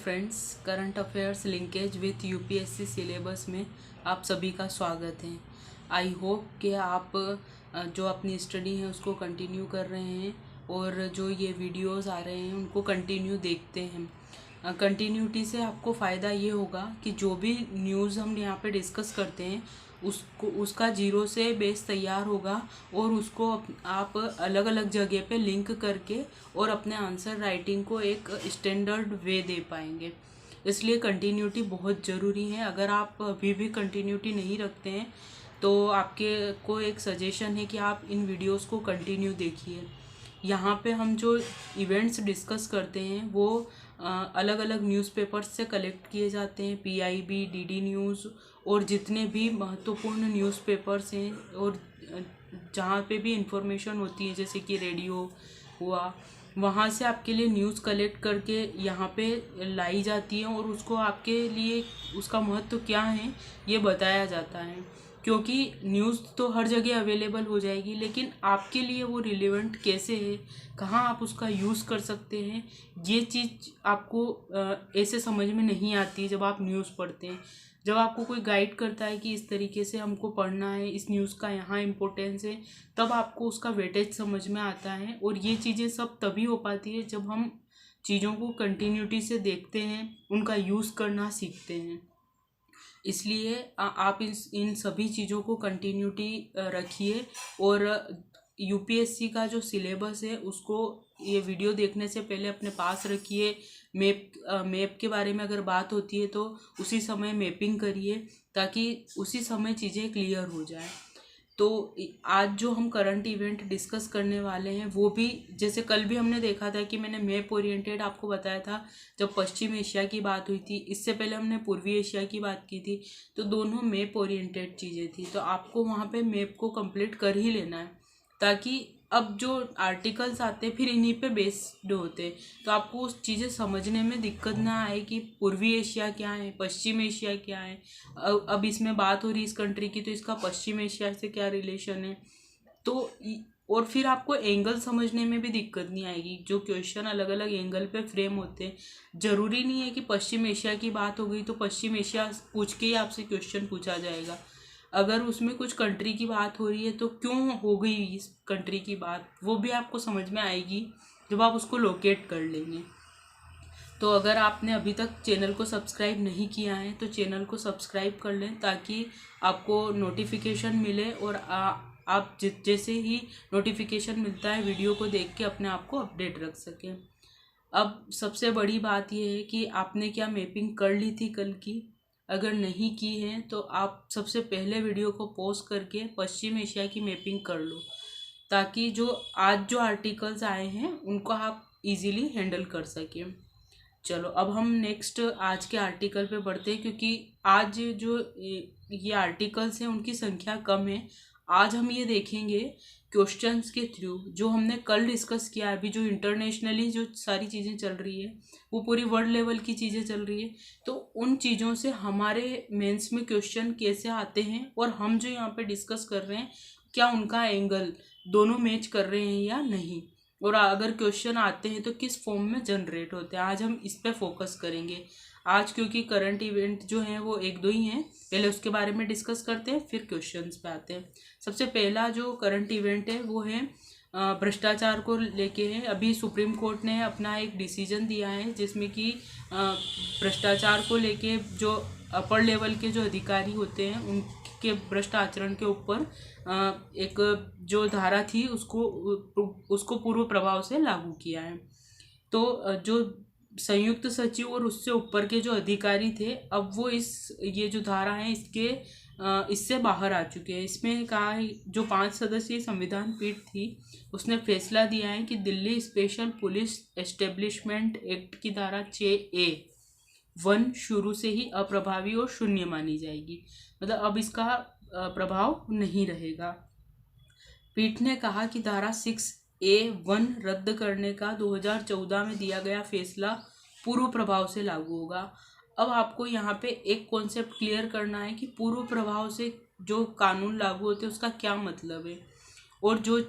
Friends, current affairs linkage with UPSC syllabus में आप सभी का स्वागत है। आई होप कि आप जो अपनी स्टडी है उसको कंटिन्यू कर रहे हैं और जो ये वीडियोस आ रहे हैं उनको कंटिन्यू देखते हैं। कंटिन्यूटी से आपको फ़ायदा ये होगा कि जो भी न्यूज़ हम यहाँ पे डिस्कस करते हैं उसका जीरो से बेस तैयार होगा और उसको आप अलग अलग जगह पे लिंक करके और अपने आंसर राइटिंग को एक स्टैंडर्ड वे दे पाएंगे। इसलिए कंटिन्यूटी बहुत ज़रूरी है। अगर आप अभी भी कंटिन्यूटी नहीं रखते हैं तो आपके को एक सजेशन है कि आप इन वीडियोस को कंटिन्यू देखिए। यहाँ पे हम जो इवेंट्स डिस्कस करते हैं वो अलग अलग न्यूज़पेपर्स से कलेक्ट किए जाते हैं, पीआईबी, डीडी न्यूज़ और जितने भी महत्वपूर्ण न्यूज़पेपर्स हैं और जहाँ पे भी इंफॉर्मेशन होती है जैसे कि रेडियो हुआ, वहाँ से आपके लिए न्यूज़ कलेक्ट करके यहाँ पे लाई जाती है और उसको आपके लिए उसका महत्व क्या है ये बताया जाता है। क्योंकि न्यूज़ तो हर जगह अवेलेबल हो जाएगी, लेकिन आपके लिए वो रिलेवेंट कैसे है, कहाँ आप उसका यूज़ कर सकते हैं, ये चीज़ आपको ऐसे समझ में नहीं आती जब आप न्यूज़ पढ़ते हैं। जब आपको कोई गाइड करता है कि इस तरीके से हमको पढ़ना है, इस न्यूज़ का यहाँ इम्पोर्टेंस है, तब आपको उसका वेटेज समझ में आता है। और ये चीज़ें सब तभी हो पाती है जब हम चीज़ों को कंटिन्यूटी से देखते हैं, उनका यूज़ करना सीखते हैं। इसलिए आप इन सभी चीज़ों को कंटिन्यूटी रखिए और यूपीएससी का जो सिलेबस है उसको ये वीडियो देखने से पहले अपने पास रखिए। मैप के बारे में अगर बात होती है तो उसी समय मैपिंग करिए ताकि उसी समय चीज़ें क्लियर हो जाए। तो आज जो हम करंट इवेंट डिस्कस करने वाले हैं वो भी जैसे कल भी हमने देखा था कि मैंने मैप ओरिएंटेड आपको बताया था जब पश्चिम एशिया की बात हुई थी, इससे पहले हमने पूर्वी एशिया की बात की थी, तो दोनों मैप ओरिएंटेड चीज़ें थी। तो आपको वहाँ पे मैप को कंप्लीट कर ही लेना है ताकि अब जो आर्टिकल्स आते हैं फिर इन्हीं पे बेस्ड होते हैं, तो आपको उस चीज़ें समझने में दिक्कत ना आए कि पूर्वी एशिया क्या है, पश्चिम एशिया क्या है। अब इसमें बात हो रही इस कंट्री की तो इसका पश्चिम एशिया से क्या रिलेशन है। तो और फिर आपको एंगल समझने में भी दिक्कत नहीं आएगी। जो क्वेश्चन अलग अलग एंगल पे फ्रेम होते हैं, ज़रूरी नहीं है कि पश्चिम एशिया की बात हो गई तो पश्चिम एशिया पूछ के ही आपसे क्वेश्चन पूछा जाएगा। अगर उसमें कुछ कंट्री की बात हो रही है तो क्यों हो गई इस कंट्री की बात, वो भी आपको समझ में आएगी जब आप उसको लोकेट कर लेंगे। तो अगर आपने अभी तक चैनल को सब्सक्राइब नहीं किया है तो चैनल को सब्सक्राइब कर लें ताकि आपको नोटिफिकेशन मिले और आप जैसे ही नोटिफिकेशन मिलता है वीडियो को देख के अपने आप को अपडेट रख सकें। अब सबसे बड़ी बात यह है कि आपने क्या मैपिंग कर ली थी कल की। अगर नहीं की है तो आप सबसे पहले वीडियो को पॉज करके पश्चिम एशिया की मैपिंग कर लो ताकि जो आज जो आर्टिकल्स आए हैं उनको आप इजीली हैंडल कर सकें। चलो अब हम नेक्स्ट आज के आर्टिकल पे बढ़ते हैं क्योंकि आज जो ये आर्टिकल्स हैं उनकी संख्या कम है। आज हम ये देखेंगे क्वेश्चंस के थ्रू जो हमने कल डिस्कस किया है। अभी जो इंटरनेशनली जो सारी चीज़ें चल रही है वो पूरी वर्ल्ड लेवल की चीज़ें चल रही है, तो उन चीज़ों से हमारे मेंस में क्वेश्चन कैसे आते हैं और हम जो यहाँ पे डिस्कस कर रहे हैं क्या उनका एंगल दोनों मैच कर रहे हैं या नहीं, और अगर क्वेश्चन आते हैं तो किस फॉर्म में जनरेट होते हैं। आज हम इस पे फोकस करेंगे आज, क्योंकि करंट इवेंट जो हैं वो एक दो ही हैं। पहले उसके बारे में डिस्कस करते हैं फिर क्वेश्चंस पे आते हैं। सबसे पहला जो करंट इवेंट है वो है भ्रष्टाचार को लेके है। अभी सुप्रीम कोर्ट ने अपना एक डिसीजन दिया है जिसमें कि भ्रष्टाचार को लेके जो अपर लेवल के जो अधिकारी होते हैं उनके भ्रष्ट आचरण के ऊपर एक जो धारा थी उसको पूर्व प्रभाव से लागू किया है। तो जो संयुक्त सचिव और उससे ऊपर के जो अधिकारी थे अब वो ये जो धारा है इससे बाहर आ चुके हैं। इसमें कहा है जो 5 सदस्यीय संविधान पीठ थी उसने फैसला दिया है कि Delhi special police establishment act की धारा 6A(1) शुरू से ही अप्रभावी और शून्य मानी जाएगी, मतलब अब इसका प्रभाव नहीं रहेगा। पीठ ने कहा कि धारा 6A(1) रद्द करने का 2014 में दिया गया फैसला पूर्व प्रभाव से लागू होगा। अब आपको यहाँ पे एक कॉन्सेप्ट क्लियर करना है कि पूर्व प्रभाव से जो कानून लागू होते हैं उसका क्या मतलब है, और जो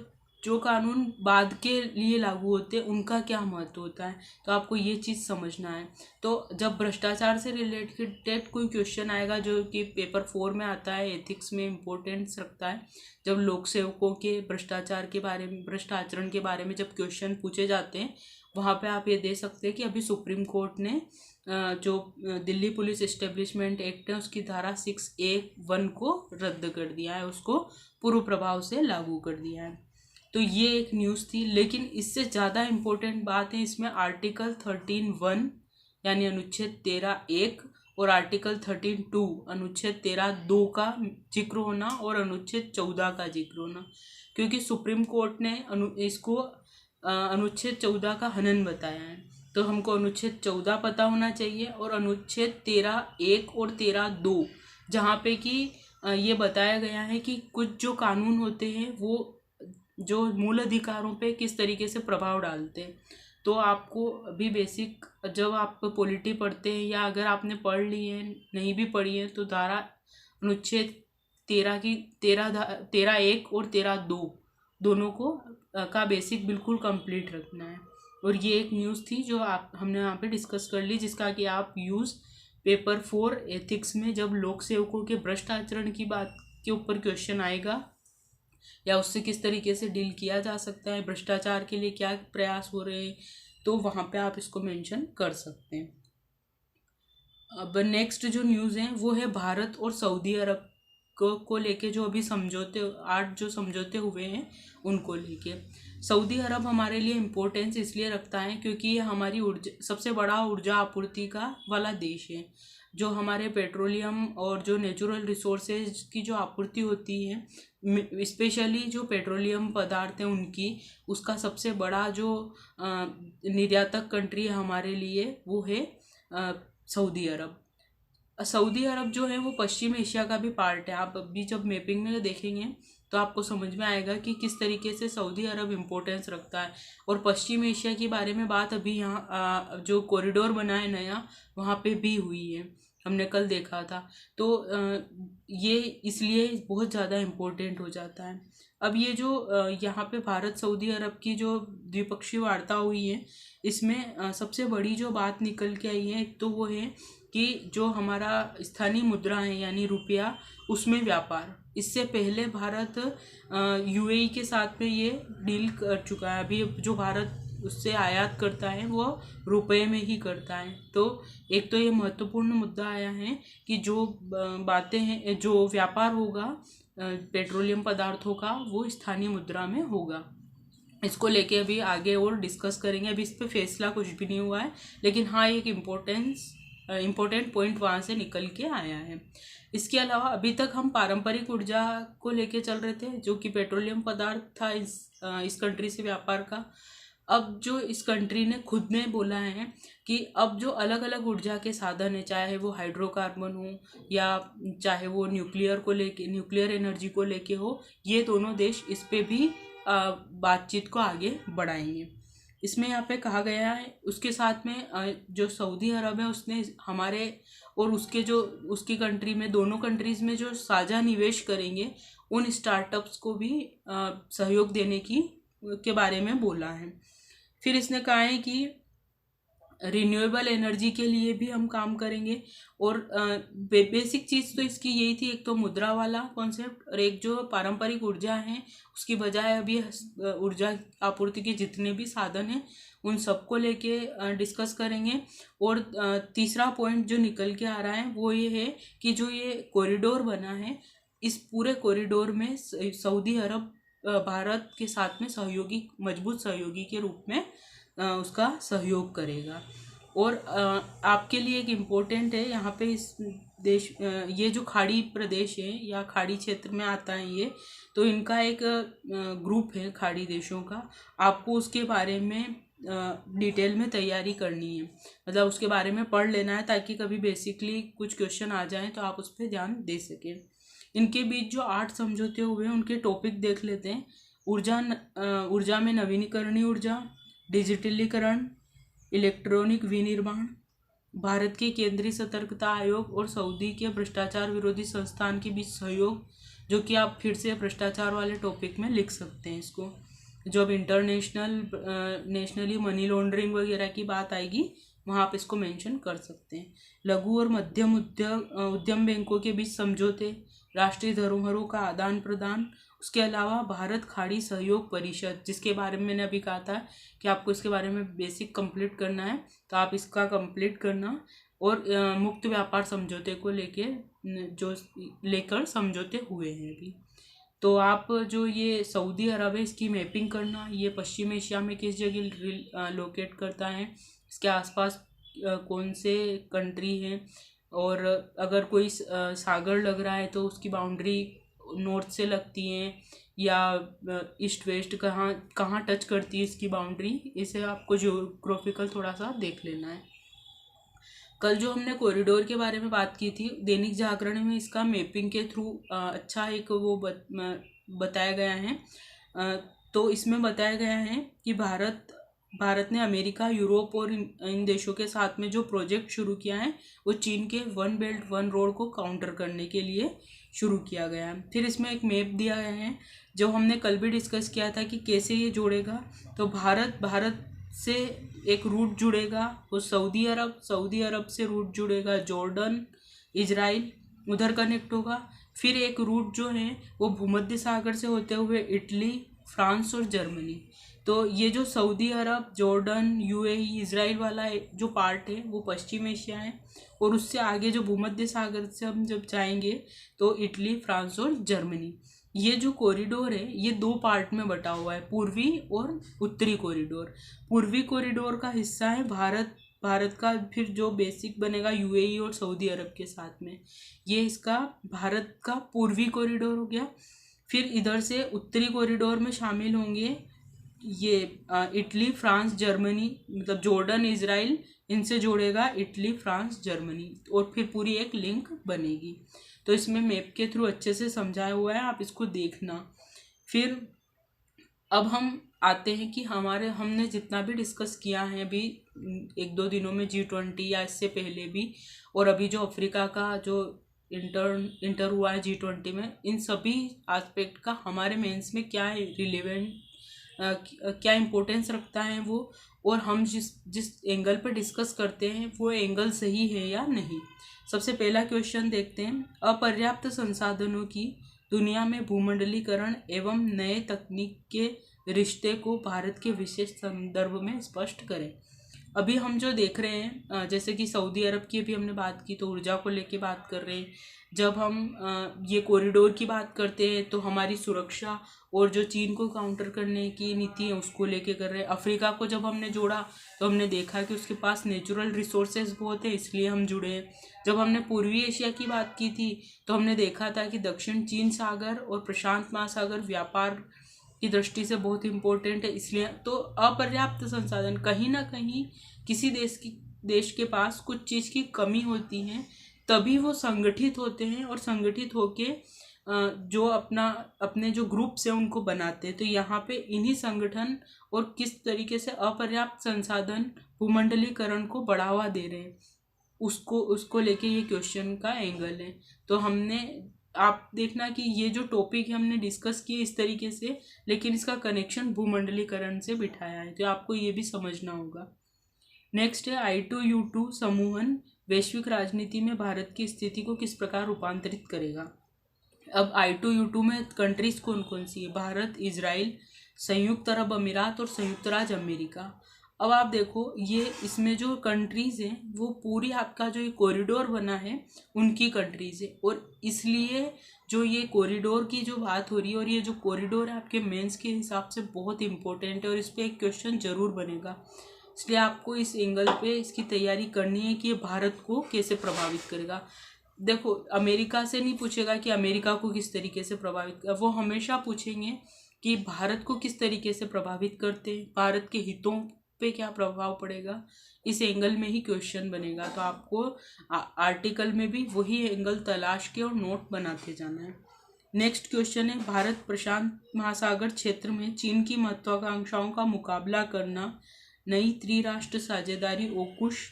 जो कानून बाद के लिए लागू होते हैं उनका क्या महत्व होता है, तो आपको ये चीज़ समझना है। तो जब भ्रष्टाचार से रिलेटेड कोई क्वेश्चन आएगा जो कि पेपर 4 में आता है, एथिक्स में इम्पोर्टेंस रखता है, जब लोक सेवकों के भ्रष्टाचार के बारे में, भ्रष्ट आचरण के बारे में जब क्वेश्चन पूछे जाते हैं, वहाँ पे आप ये दे सकते हैं कि अभी सुप्रीम कोर्ट ने जो दिल्ली पुलिस एस्टेब्लिशमेंट एक्ट है उसकी धारा 6A(1) को रद्द कर दिया है, उसको पूर्व प्रभाव से लागू कर दिया है। तो ये एक न्यूज़ थी, लेकिन इससे ज़्यादा इम्पोर्टेंट बात है इसमें आर्टिकल 13(1) यानी अनुच्छेद 13(1) और आर्टिकल 13(2) अनुच्छेद 13(2) का जिक्र होना और अनुच्छेद 14 का जिक्र होना, क्योंकि सुप्रीम कोर्ट ने इसको अनुच्छेद 14 का हनन बताया है। तो हमको अनुच्छेद 14 पता होना चाहिए और अनुच्छेद 13(1) और 13(2) जहाँ पे कि ये बताया गया है कि कुछ जो कानून होते हैं वो जो मूल अधिकारों पे किस तरीके से प्रभाव डालते हैं। तो आपको अभी बेसिक जब आप पॉलिटी पढ़ते हैं या अगर आपने पढ़ ली है, नहीं भी पढ़ी है, तो धारा अनुच्छेद 13(1) और 13(2) दोनों को का बेसिक बिल्कुल कंप्लीट रखना है। और ये एक न्यूज़ थी जो हमने यहाँ पे डिस्कस कर ली, जिसका कि आप यूज़ पेपर 4 एथिक्स में जब लोक सेवकों के भ्रष्ट आचरण की बात के ऊपर क्वेश्चन आएगा या उससे किस तरीके से डील किया जा सकता है, भ्रष्टाचार के लिए क्या प्रयास हो रहे हैं, तो वहाँ पे आप इसको मेंशन कर सकते हैं। अब नेक्स्ट जो न्यूज़ है वो है भारत और सऊदी अरब को लेके जो अभी जो समझौते हुए हैं उनको लेके। सऊदी अरब हमारे लिए इम्पोर्टेंस इसलिए रखता है क्योंकि ये हमारी सबसे बड़ा ऊर्जा आपूर्ति का वाला देश है। जो हमारे पेट्रोलियम और जो नेचुरल रिसोर्सेज की जो आपूर्ति होती है, स्पेशली जो पेट्रोलियम पदार्थ हैं उनकी, उसका सबसे बड़ा जो निर्यातक कंट्री है हमारे लिए वो है सऊदी अरब। सऊदी अरब जो है वो पश्चिम एशिया का भी पार्ट है। आप अभी जब मैपिंग में देखेंगे तो आपको समझ में आएगा कि किस तरीके से सऊदी अरब इम्पोर्टेंस रखता है। और पश्चिम एशिया के बारे में बात अभी यहाँ जो कॉरिडोर बना है नया, वहाँ पे भी हुई है, हमने कल देखा था। तो ये इसलिए बहुत ज़्यादा इम्पोर्टेंट हो जाता है। अब ये जो यहाँ पे भारत सऊदी अरब की जो द्विपक्षीय वार्ता हुई है, इसमें सबसे बड़ी जो बात निकल के आई है तो वो है कि जो हमारा स्थानीय मुद्रा है यानी रुपया, उसमें व्यापार। इससे पहले भारत यूएई के साथ में ये डील कर चुका है। अभी जो भारत उससे आयात करता है वो रुपए में ही करता है। तो एक तो ये महत्वपूर्ण मुद्दा आया है कि जो बातें हैं, जो व्यापार होगा पेट्रोलियम पदार्थों का, वो स्थानीय मुद्रा में होगा। इसको लेके अभी आगे और डिस्कस करेंगे। अभी इस पर फैसला कुछ भी नहीं हुआ है, लेकिन हाँ एक इम्पोर्टेंट पॉइंट वहाँ से निकल के आया है। इसके अलावा अभी तक हम पारंपरिक ऊर्जा को लेके चल रहे थे, जो कि पेट्रोलियम पदार्थ था इस कंट्री से व्यापार का। अब जो इस कंट्री ने खुद ने बोला है कि अब जो अलग अलग ऊर्जा के साधन है, चाहे वो हाइड्रोकार्बन हो या चाहे वो न्यूक्लियर एनर्जी को लेके हो, ये दोनों देश इस पे भी बातचीत को आगे बढ़ाएंगे। इसमें यहाँ पे कहा गया है, उसके साथ में जो सऊदी अरब है उसने हमारे और उसकी कंट्री में, दोनों कंट्रीज़ में जो साझा निवेश करेंगे उन स्टार्टअप्स को भी सहयोग देने के बारे में बोला है। फिर इसने कहा है कि रिन्यूएबल एनर्जी के लिए भी हम काम करेंगे। और बेसिक चीज़ तो इसकी यही थी, एक तो मुद्रा वाला कॉन्सेप्ट और एक जो पारंपरिक ऊर्जा है उसकी बजाय अभी ऊर्जा आपूर्ति के जितने भी साधन हैं उन सबको लेके डिस्कस करेंगे। और तीसरा पॉइंट जो निकल के आ रहा है वो ये है कि जो ये कॉरिडोर बना है, इस पूरे कॉरिडोर में सऊदी अरब भारत के साथ में मजबूत सहयोगी के रूप में उसका सहयोग करेगा। और आपके लिए एक इम्पोर्टेंट है यहाँ पे, इस देश ये जो खाड़ी प्रदेश है या खाड़ी क्षेत्र में आता है ये, तो इनका एक ग्रुप है खाड़ी देशों का। आपको उसके बारे में डिटेल में तैयारी करनी है, मतलब उसके बारे में पढ़ लेना है ताकि कभी बेसिकली कुछ क्वेश्चन आ जाए तो आप उस पर ध्यान दे सकें। इनके बीच जो 8 समझौते हुए हैं उनके टॉपिक देख लेते हैं। ऊर्जा में नवीनीकरणीय ऊर्जा, डिजिटलीकरण, इलेक्ट्रॉनिक विनिर्माण, भारत के केंद्रीय सतर्कता आयोग और सऊदी के भ्रष्टाचार विरोधी संस्थान के बीच सहयोग, जो कि आप फिर से भ्रष्टाचार वाले टॉपिक में लिख सकते हैं इसको। जब इंटरनेशनल नेशनली मनी लॉन्ड्रिंग वगैरह की बात आएगी वहाँ आप इसको मेंशन कर सकते हैं। लघु और मध्यम उद्यम बैंकों के बीच समझौते, राष्ट्रीय धरोहरों का आदान प्रदान, उसके अलावा भारत खाड़ी सहयोग परिषद, जिसके बारे में मैंने अभी कहा था कि आपको इसके बारे में बेसिक कंप्लीट करना है, तो आप इसका कंप्लीट करना। और मुक्त व्यापार समझौते को लेकर समझौते हुए हैं अभी। तो आप जो ये सऊदी अरब है इसकी मैपिंग करना, ये पश्चिम एशिया में किस जगह लोकेट करता है, इसके आसपास कौन से कंट्री हैं, और अगर कोई सागर लग रहा है तो उसकी बाउंड्री नॉर्थ से लगती है या ईस्ट वेस्ट, कहाँ कहाँ टच करती है इसकी बाउंड्री, इसे आपको ज्योग्राफिकल थोड़ा सा देख लेना है। कल जो हमने कॉरिडोर के बारे में बात की थी, दैनिक जागरण में इसका मैपिंग के थ्रू अच्छा एक वो बताया गया है। तो इसमें बताया गया है कि भारत ने अमेरिका, यूरोप और इन देशों के साथ में जो प्रोजेक्ट शुरू किया है वो चीन के वन बेल्ट वन रोड को काउंटर करने के लिए शुरू किया गया है। फिर इसमें एक मैप दिया गया है जो हमने कल भी डिस्कस किया था कि कैसे ये जोड़ेगा। तो भारत से एक रूट जुड़ेगा, वो सऊदी अरब से रूट जुड़ेगा, जॉर्डन, इजराइल उधर कनेक्ट होगा। फिर एक रूट जो है वो भूमध्य सागर से होते हुए इटली, फ्रांस और जर्मनी। तो ये जो सऊदी अरब, जॉर्डन, यूएई, इजराइल वाला जो पार्ट है वो पश्चिम एशिया है, और उससे आगे जो भूमध्य सागर से हम जब जाएंगे तो इटली, फ्रांस और जर्मनी। ये जो कॉरिडोर है ये दो पार्ट में बटा हुआ है, पूर्वी और उत्तरी कॉरिडोर। पूर्वी कॉरिडोर का हिस्सा है भारत का, फिर जो बेसिक बनेगा यूएई और सऊदी अरब के साथ में, ये इसका भारत का पूर्वी कॉरिडोर हो गया। फिर इधर से उत्तरी कॉरिडोर में शामिल होंगे ये इटली, फ्रांस, जर्मनी, मतलब जॉर्डन, इजराइल, इनसे जोड़ेगा इटली, फ्रांस, जर्मनी, और फिर पूरी एक लिंक बनेगी। तो इसमें मैप के थ्रू अच्छे से समझाया हुआ है, आप इसको देखना। फिर अब हम आते हैं कि हमने जितना भी डिस्कस किया है अभी एक दो दिनों में, G20 या इससे पहले भी, और अभी जो अफ्रीका का जो इंटर हुआ है G20 में, इन सभी एस्पेक्ट का हमारे मेंस में क्या रिलेवेंट क्या इम्पोर्टेंस रखता है वो, और हम जिस एंगल पर डिस्कस करते हैं वो एंगल सही है या नहीं। सबसे पहला क्वेश्चन देखते हैं। अपर्याप्त संसाधनों की दुनिया में भूमंडलीकरण एवं नए तकनीक के रिश्ते को भारत के विशेष संदर्भ में स्पष्ट करें। अभी हम जो देख रहे हैं, जैसे कि सऊदी अरब की भी हमने बात की तो ऊर्जा को लेके बात कर रहे हैं। जब हम ये कॉरिडोर की बात करते हैं तो हमारी सुरक्षा और जो चीन को काउंटर करने की नीति है उसको लेके कर रहे हैं। अफ्रीका को जब हमने जोड़ा तो हमने देखा कि उसके पास नेचुरल रिसोर्सेज बहुत है, इसलिए हम जुड़े हैं। जब हमने पूर्वी एशिया की बात की थी तो हमने देखा था कि दक्षिण चीन सागर और प्रशांत महासागर व्यापार की दृष्टि से बहुत इम्पोर्टेंट है, इसलिए। तो अपर्याप्त संसाधन, कहीं ना कहीं किसी देश के पास कुछ चीज़ की कमी होती है, तभी वो संगठित होते हैं और संगठित होके जो अपने जो ग्रुप्स हैं उनको बनाते हैं। तो यहाँ पे इन्हीं संगठन और किस तरीके से अपर्याप्त संसाधन भूमंडलीकरण को बढ़ावा दे रहे हैं उसको लेके ये क्वेश्चन का एंगल है। तो आप देखना कि ये जो टॉपिक है हमने डिस्कस किए इस तरीके से, लेकिन इसका कनेक्शन भूमंडलीकरण से बिठाया है, तो आपको ये भी समझना होगा। नेक्स्ट है I2U2 समूहन वैश्विक राजनीति में भारत की स्थिति को किस प्रकार रूपांतरित करेगा। अब I2U2 में कंट्रीज कौन कौन सी है? भारत, इजराइल, संयुक्त अरब अमीरात और संयुक्त राज्य अमेरिका। अब आप देखो ये इसमें जो कंट्रीज हैं वो पूरी आपका जो ये कॉरिडोर बना है उनकी कंट्रीज है, और इसलिए जो ये कॉरिडोर की जो बात हो रही है और ये जो कॉरिडोर है आपके मेंस के हिसाब से बहुत इंपॉर्टेंट है और इस पर एक क्वेश्चन जरूर बनेगा। इसलिए आपको इस एंगल पे इसकी तैयारी करनी है कि ये भारत को कैसे प्रभावित करेगा। देखो अमेरिका से नहीं पूछेगा कि अमेरिका को किस तरीके से प्रभावित कर, वो हमेशा पूछेंगे कि भारत को किस तरीके से प्रभावित करते हैं, भारत के हितों पे क्या प्रभाव पड़ेगा, इस एंगल में ही क्वेश्चन बनेगा। तो आपको आर्टिकल में भी वही एंगल तलाश के और नोट बनाते जाना है। नेक्स्ट क्वेश्चन है, भारत प्रशांत महासागर क्षेत्र में चीन की महत्वाकांक्षाओं का मुकाबला करना नई त्रिराष्ट्र साझेदारी ओकुश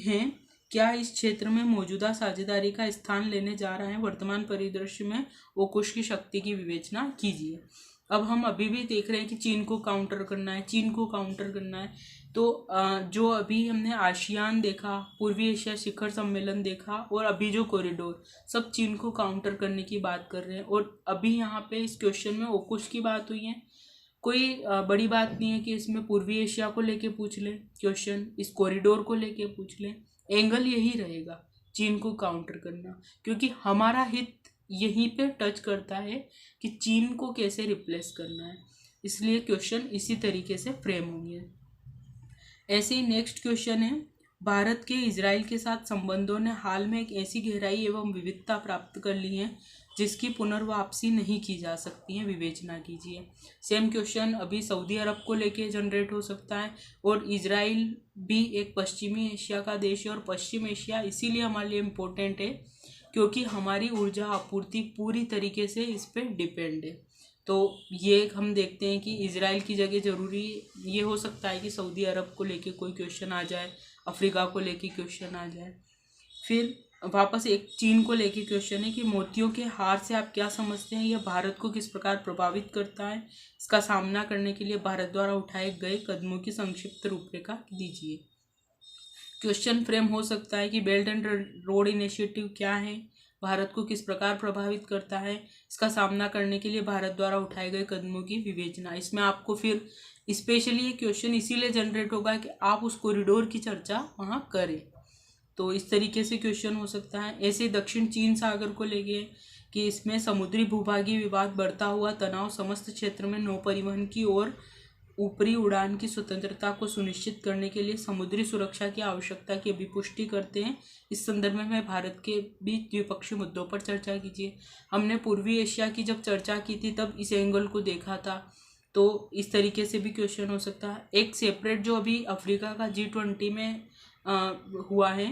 है, क्या इस क्षेत्र में मौजूदा साझेदारी का स्थान लेने जा रहा है? वर्तमान परिदृश्य में ओकुश की शक्ति की विवेचना कीजिए। अब हम अभी भी देख रहे हैं कि चीन को काउंटर करना है, चीन को काउंटर करना है। तो जो अभी हमने आसियान देखा, पूर्वी एशिया शिखर सम्मेलन देखा, और अभी जो कॉरिडोर, सब चीन को काउंटर करने की बात कर रहे हैं। और अभी यहाँ पे इस क्वेश्चन में ओकुश की बात हुई है, कोई बड़ी बात नहीं है कि इसमें पूर्वी एशिया को लेके पूछ लें क्वेश्चन, इस कॉरिडोर को लेके पूछ लें, एंगल यही रहेगा, चीन को काउंटर करना, क्योंकि हमारा हित यहीं पे टच करता है कि चीन को कैसे रिप्लेस करना है, इसलिए क्वेश्चन इसी तरीके से फ्रेम होंगे। ऐसे ही नेक्स्ट क्वेश्चन है, भारत के इजराइल के साथ संबंधों ने हाल में एक ऐसी गहराई एवं विविधता प्राप्त कर ली है जिसकी पुनर्वापसी नहीं की जा सकती है, विवेचना कीजिए। सेम क्वेश्चन अभी सऊदी अरब को लेके जनरेट हो सकता है, और इजराइल भी एक पश्चिमी एशिया का देश है, और पश्चिम एशिया इसीलिए हमारे लिए इम्पोर्टेंट है क्योंकि हमारी ऊर्जा आपूर्ति पूरी तरीके से इस पर डिपेंड है। तो ये हम देखते हैं कि इजराइल की जगह ज़रूरी ये हो सकता है कि सऊदी अरब को लेके कोई क्वेश्चन आ जाए, अफ्रीका को लेके क्वेश्चन आ जाए। फिर वापस एक चीन को लेके क्वेश्चन है कि मोतियों के हार से आप क्या समझते हैं, यह भारत को किस प्रकार प्रभावित करता है, इसका सामना करने के लिए भारत द्वारा उठाए गए कदमों की संक्षिप्त रूपरेखा दीजिए। क्वेश्चन फ्रेम हो सकता है कि बेल्ट एंड रोड इनिशिएटिव क्या है, भारत को किस प्रकार प्रभावित करता है, इसका सामना करने के लिए भारत द्वारा उठाए गए कदमों की विवेचना। इसमें आपको फिर स्पेशली ये क्वेश्चन इसीलिए जनरेट होगा कि आप उस कॉरिडोर की चर्चा वहाँ करें। तो इस तरीके से क्वेश्चन हो सकता है। ऐसे दक्षिण चीन सागर को लेके कि इसमें समुद्री भूभागीय विवाद, बढ़ता हुआ तनाव, समस्त क्षेत्र में नौ परिवहन की और ऊपरी उड़ान की स्वतंत्रता को सुनिश्चित करने के लिए समुद्री सुरक्षा की आवश्यकता की अभिपुष्टि करते हैं। इस संदर्भ में भारत के बीच द्विपक्षीय मुद्दों पर चर्चा कीजिए। हमने पूर्वी एशिया की जब चर्चा की थी तब इस एंगल को देखा था, तो इस तरीके से भी क्वेश्चन हो सकता है। एक सेपरेट जो अभी अफ्रीका का G20 में हुआ है,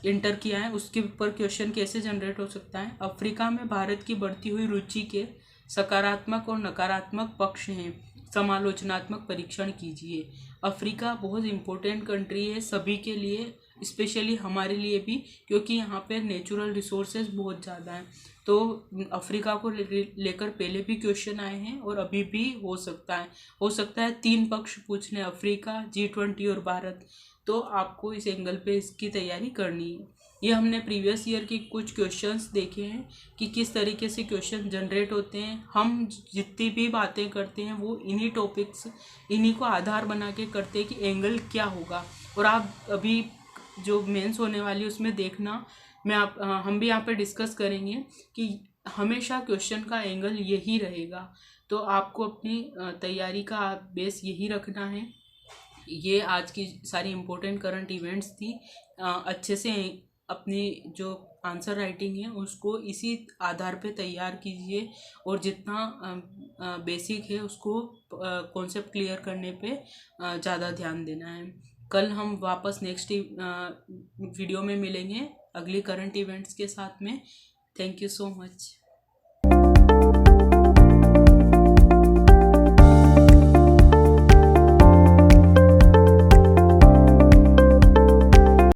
इंटर किया है, उसके ऊपर क्वेश्चन कैसे जनरेट हो सकता है। अफ्रीका में भारत की बढ़ती हुई रुचि के सकारात्मक और नकारात्मक पक्ष हैं, समालोचनात्मक परीक्षण कीजिए। अफ्रीका बहुत इम्पोर्टेंट कंट्री है सभी के लिए, स्पेशली हमारे लिए भी, क्योंकि यहाँ पे नेचुरल रिसोर्सेज बहुत ज़्यादा हैं। तो अफ्रीका को लेकर पहले भी क्वेश्चन आए हैं और अभी भी हो सकता है 3 पक्ष पूछने, अफ्रीका, G20 और भारत। तो आपको इस एंगल पे इसकी तैयारी करनी है। ये हमने प्रीवियस ईयर की कुछ क्वेश्चंस देखे हैं कि किस तरीके से क्वेश्चन जनरेट होते हैं। हम जितनी भी बातें करते हैं वो इन्हीं टॉपिक्स, इन्हीं को आधार बना के करते हैं कि एंगल क्या होगा। और आप अभी जो मेंस होने वाली उसमें देखना, हम भी यहाँ पे डिस्कस करेंगे कि हमेशा क्वेश्चन का एंगल यही रहेगा। तो आपको अपनी तैयारी का बेस यही रखना है। ये आज की सारी इम्पोर्टेंट करंट इवेंट्स थी। अच्छे से अपनी जो आंसर राइटिंग है उसको इसी आधार पे तैयार कीजिए, और जितना बेसिक है उसको कॉन्सेप्ट क्लियर करने पे ज़्यादा ध्यान देना है। कल हम वापस नेक्स्ट वीडियो में मिलेंगे अगली करंट इवेंट्स के साथ में। Thank you so much.